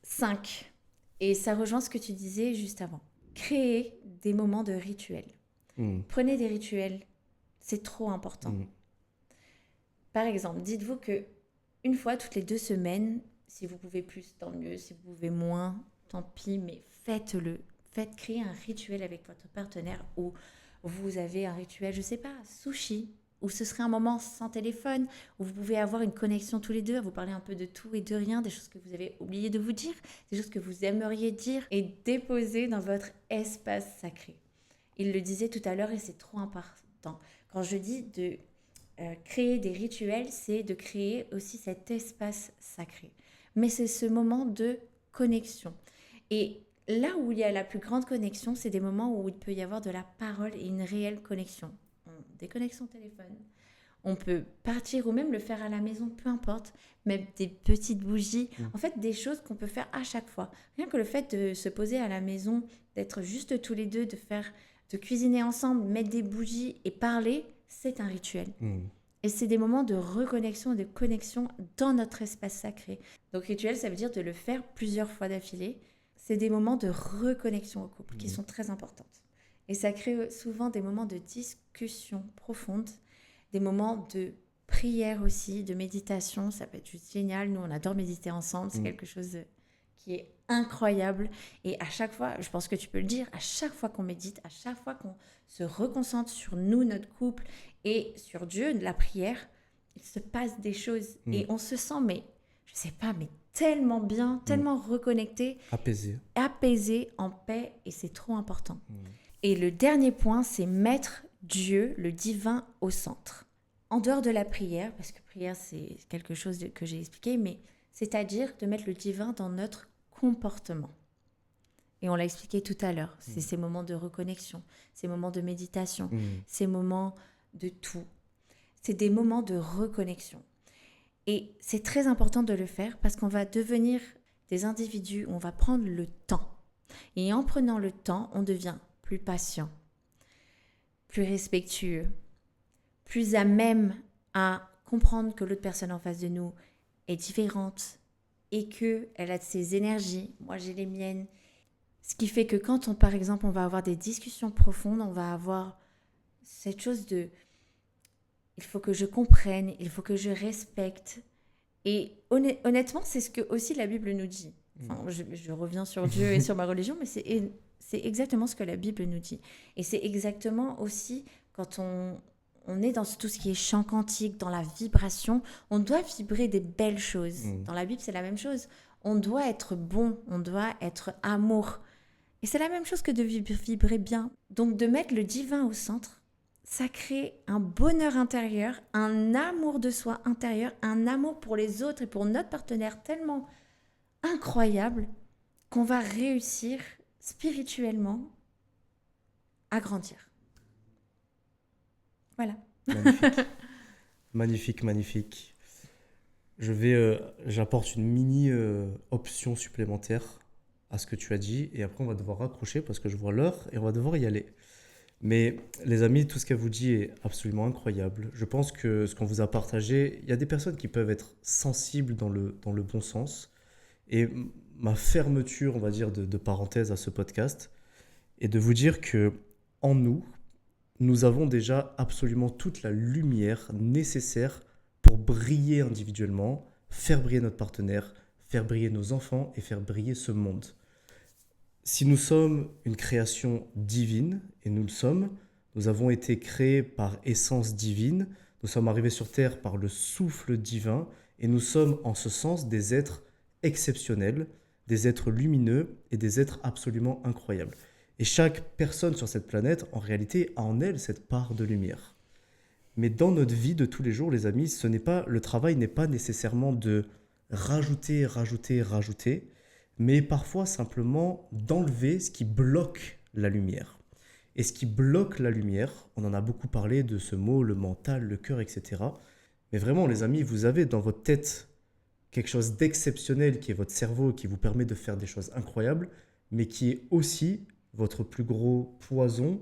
5. Et ça rejoint ce que tu disais juste avant. Créer des moments de rituel. Prenez des rituels. C'est trop important. Par exemple, dites-vous que une fois toutes les 2 semaines, si vous pouvez plus, tant mieux. Si vous pouvez moins, tant pis, mais faites-le. Faites créer un rituel avec votre partenaire où vous avez un rituel, je ne sais pas, sushi, où ce serait un moment sans téléphone, où vous pouvez avoir une connexion tous les deux, à vous parler un peu de tout et de rien, des choses que vous avez oublié de vous dire, des choses que vous aimeriez dire et déposer dans votre espace sacré. Il le disait tout à l'heure et c'est trop important. Quand je dis de créer des rituels, c'est de créer aussi cet espace sacré. Mais c'est ce moment de connexion. Et là où il y a la plus grande connexion, c'est des moments où il peut y avoir de la parole et une réelle connexion. Des connexions téléphone. On peut partir ou même le faire à la maison, peu importe, mettre des petites bougies. En fait, des choses qu'on peut faire à chaque fois. Rien que le fait de se poser à la maison, d'être juste tous les deux, de cuisiner ensemble, mettre des bougies et parler, c'est un rituel. Et c'est des moments de reconnexion et de connexion dans notre espace sacré. Donc rituel, ça veut dire de le faire plusieurs fois d'affilée. C'est des moments de reconnexion au couple qui sont très importantes. Et ça crée souvent des moments de discussion profonde, des moments de prière aussi, de méditation. Ça peut être juste génial. Nous, on adore méditer ensemble. C'est quelque chose qui est incroyable. Et à chaque fois, je pense que tu peux le dire, à chaque fois qu'on médite, à chaque fois qu'on se reconcentre sur nous, notre couple et sur Dieu, la prière, il se passe des choses. Et on se sent, mais je sais pas, mais tellement bien, tellement reconnecté. Apaisé, en paix. Et c'est trop important. Et le dernier point, c'est mettre Dieu, le divin, au centre. En dehors de la prière, parce que prière, c'est quelque chose que j'ai expliqué, mais c'est-à-dire de mettre le divin dans notre comportement. Et on l'a expliqué tout à l'heure. C'est ces moments de reconnexion, ces moments de méditation, ces moments de tout. C'est des moments de reconnexion. Et c'est très important de le faire parce qu'on va devenir des individus où on va prendre le temps. Et en prenant le temps, on devient plus patient, plus respectueux, plus à même à comprendre que l'autre personne en face de nous est différente et qu'elle a ses énergies, moi j'ai les miennes. Ce qui fait que quand par exemple, on va avoir des discussions profondes, on va avoir cette chose de « il faut que je comprenne, il faut que je respecte ». Et honnêtement, c'est ce que aussi la Bible nous dit. Enfin, je reviens sur Dieu et sur ma religion, mais c'est exactement ce que la Bible nous dit. Et c'est exactement aussi quand on est dans tout ce qui est chant cantique, dans la vibration, on doit vibrer des belles choses. Dans la Bible, c'est la même chose. On doit être bon, on doit être amour. Et c'est la même chose que de vibrer bien. Donc de mettre le divin au centre, ça crée un bonheur intérieur, un amour de soi intérieur, un amour pour les autres et pour notre partenaire tellement incroyable qu'on va réussir spirituellement à grandir. Voilà. Magnifique. J'apporte une mini option supplémentaire à ce que tu as dit et après on va devoir raccrocher parce que je vois l'heure et on va devoir y aller. Mais les amis, tout ce qu'elle vous dit est absolument incroyable. Je pense que ce qu'on vous a partagé, il y a des personnes qui peuvent être sensibles dans le bon sens. Et ma fermeture, on va dire, de parenthèse à ce podcast est de vous dire que en nous avons déjà absolument toute la lumière nécessaire pour briller individuellement, faire briller notre partenaire, faire briller nos enfants et faire briller ce monde. Si nous sommes une création divine, et nous le sommes, nous avons été créés par essence divine, nous sommes arrivés sur Terre par le souffle divin, et nous sommes en ce sens des êtres exceptionnels, des êtres lumineux et des êtres absolument incroyables. Et chaque personne sur cette planète, en réalité, a en elle cette part de lumière. Mais dans notre vie de tous les jours, les amis, le travail n'est pas nécessairement de rajouter, mais parfois simplement d'enlever ce qui bloque la lumière. Et ce qui bloque la lumière, on en a beaucoup parlé de ce mot, le mental, le cœur, etc. Mais vraiment, les amis, vous avez dans votre tête quelque chose d'exceptionnel qui est votre cerveau, qui vous permet de faire des choses incroyables, mais qui est aussi votre plus gros poison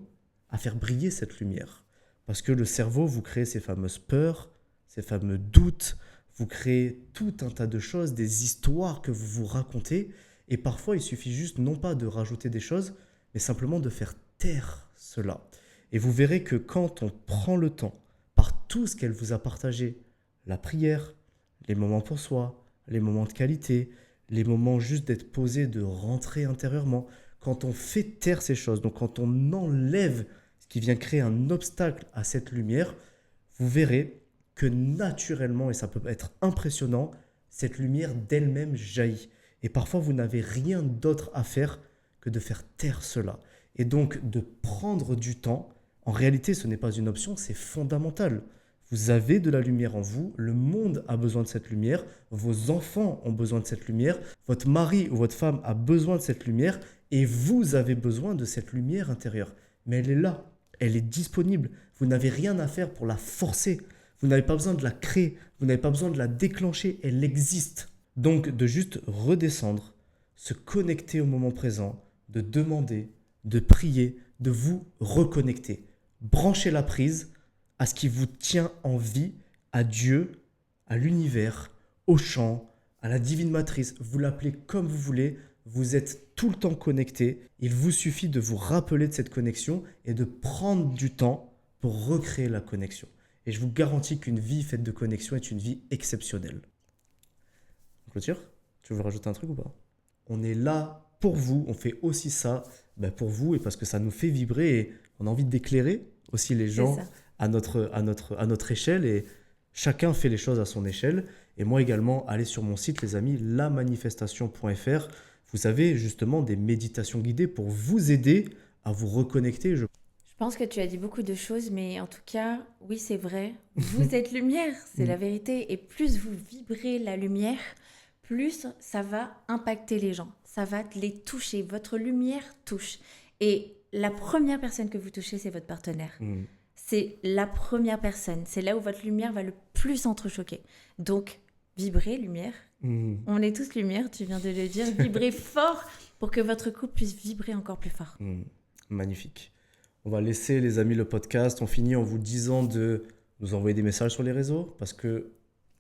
à faire briller cette lumière. Parce que le cerveau vous crée ces fameuses peurs, ces fameux doutes, vous créez tout un tas de choses, des histoires que vous vous racontez. Et parfois, il suffit juste non pas de rajouter des choses, mais simplement de faire taire cela. Et vous verrez que quand on prend le temps, par tout ce qu'elle vous a partagé, la prière, les moments pour soi, les moments de qualité, les moments juste d'être posé, de rentrer intérieurement, quand on fait taire ces choses, donc quand on enlève ce qui vient créer un obstacle à cette lumière, vous verrez que naturellement, et ça peut être impressionnant, cette lumière d'elle-même jaillit. Et parfois, vous n'avez rien d'autre à faire que de faire taire cela. Et donc, de prendre du temps, en réalité, ce n'est pas une option, c'est fondamental. Vous avez de la lumière en vous, le monde a besoin de cette lumière, vos enfants ont besoin de cette lumière, votre mari ou votre femme a besoin de cette lumière, et vous avez besoin de cette lumière intérieure. Mais elle est là, elle est disponible. Vous n'avez rien à faire pour la forcer. Vous n'avez pas besoin de la créer, vous n'avez pas besoin de la déclencher, elle existe. Donc de juste redescendre, se connecter au moment présent, de demander, de prier, de vous reconnecter. Branchez la prise à ce qui vous tient en vie, à Dieu, à l'univers, au chant, à la divine matrice. Vous l'appelez comme vous voulez, vous êtes tout le temps connecté. Il vous suffit de vous rappeler de cette connexion et de prendre du temps pour recréer la connexion. Et je vous garantis qu'une vie faite de connexion est une vie exceptionnelle. Clôture, tu veux rajouter un truc ou pas? On est là pour vous, on fait aussi ça pour vous et parce que ça nous fait vibrer et on a envie d'éclairer aussi les gens à notre échelle et chacun fait les choses à son échelle. Et moi également, allez sur mon site les amis, lamanifestation.fr. Vous avez justement des méditations guidées pour vous aider à vous reconnecter. Je pense que tu as dit beaucoup de choses, mais en tout cas, oui, c'est vrai. Vous êtes lumière, c'est la vérité. Et plus vous vibrez la lumière, plus ça va impacter les gens. Ça va les toucher. Votre lumière touche. Et la première personne que vous touchez, c'est votre partenaire. C'est la première personne. C'est là où votre lumière va le plus entrechoquer. Donc, vibrez lumière. On est tous lumière, tu viens de le dire. Vibrez fort pour que votre couple puisse vibrer encore plus fort. Magnifique. On va laisser les amis le podcast. On finit en vous disant de nous envoyer des messages sur les réseaux parce que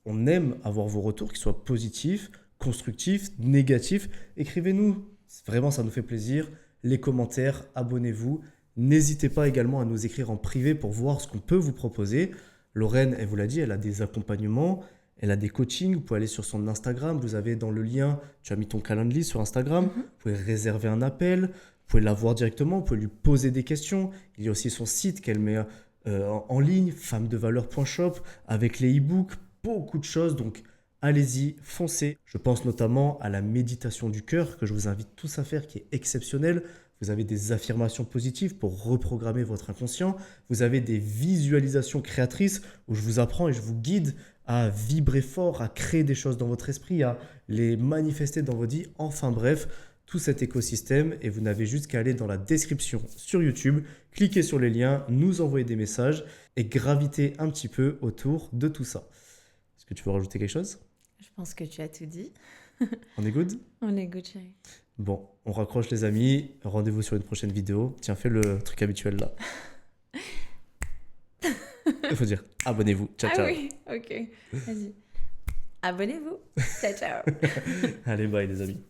on aime avoir vos retours, qu'ils soient positifs, constructifs, négatifs. Écrivez-nous. Vraiment, ça nous fait plaisir. Les commentaires, abonnez-vous. N'hésitez pas également à nous écrire en privé pour voir ce qu'on peut vous proposer. Lorraine, elle vous l'a dit, elle a des accompagnements, elle a des coachings. Vous pouvez aller sur son Instagram. Vous avez dans le lien, tu as mis ton Calendly sur Instagram. Vous pouvez réserver un appel. Vous pouvez la voir directement. Vous pouvez lui poser des questions. Il y a aussi son site qu'elle met en ligne, femmedevaleur.shop, avec les e-books, beaucoup de choses. Donc, allez-y, foncez. Je pense notamment à la méditation du cœur que je vous invite tous à faire, qui est exceptionnelle. Vous avez des affirmations positives pour reprogrammer votre inconscient. Vous avez des visualisations créatrices où je vous apprends et je vous guide à vibrer fort, à créer des choses dans votre esprit, à les manifester dans votre vie. Enfin bref, tout cet écosystème et vous n'avez juste qu'à aller dans la description sur YouTube, cliquer sur les liens, nous envoyer des messages et graviter un petit peu autour de tout ça. Est-ce que tu veux rajouter quelque chose? Je pense que tu as tout dit. On est good? On est good, chérie. Bon, on raccroche les amis. Rendez-vous sur une prochaine vidéo. Tiens, fais le truc habituel là. Il faut dire abonnez-vous. Ciao, ciao. Ah oui, ok. Vas-y. Abonnez-vous. Ciao, ciao. Allez, bye les amis.